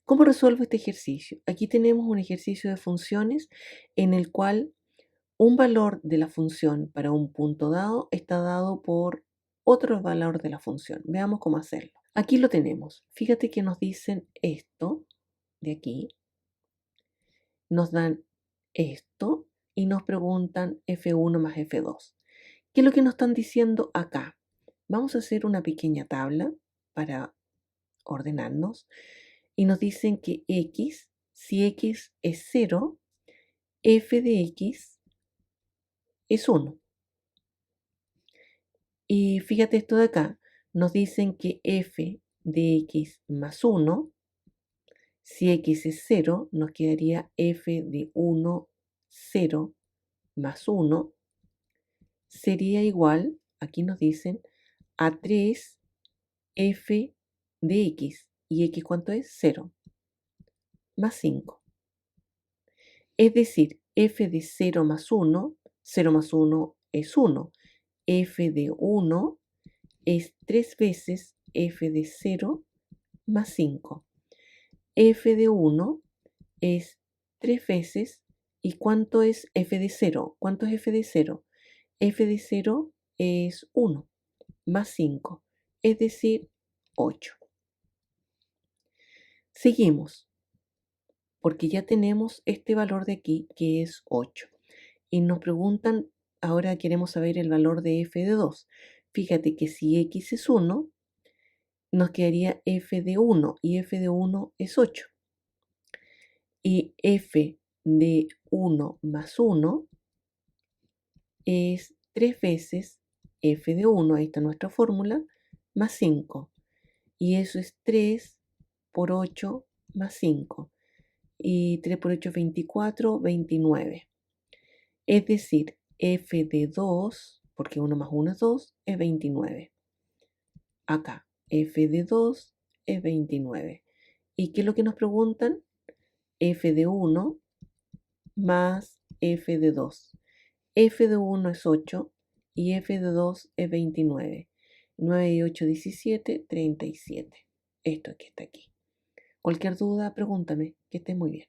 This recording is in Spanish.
¿Cómo resuelvo este ejercicio? Aquí tenemos un ejercicio de funciones en el cual un valor de la función para un punto dado está dado por otro valor de la función. Veamos cómo hacerlo. Aquí lo tenemos. Fíjate que nos dicen esto de aquí, nos dan esto y nos preguntan F1 más F2. ¿Qué es lo que nos están diciendo acá? Vamos a hacer una pequeña tabla para ordenarnos y nos dicen que x, si x es 0, f de x es 1. Y fíjate esto de acá, nos dicen que f de x más 1, si x es 0, nos quedaría f de 1, 0 más 1, sería igual, aquí nos dicen, a 3 f de x. ¿Y x cuánto es? 0 más 5. Es decir, f de 0 más 1, 0 más 1 es 1. F de 1 es 3 veces f de 0 más 5. F de 1 es 3 veces. ¿Y cuánto es f de 0? ¿Cuánto es f de 0? F de 0 es 1 más 5, es decir, 8. Seguimos, porque ya tenemos este valor de aquí que es 8. Y nos preguntan, ahora queremos saber el valor de f de 2. Fíjate que si x es 1, nos quedaría f de 1 y f de 1 es 8. Y f de 1 más 1 es 3 veces f de 1, ahí está nuestra fórmula, más 5. Y eso es 3 por 8 más 5. Y 3 por 8 es 24, 29. Es decir, f de 2, porque 1 más 1 es 2, es 29. Acá, f de 2 es 29. ¿Y qué es lo que nos preguntan? F de 1 más f de 2. F de 1 es 8 y f de 2 es 29. 9 y 8, 17, 37. Esto que está aquí. Cualquier duda, pregúntame. Que estés muy bien.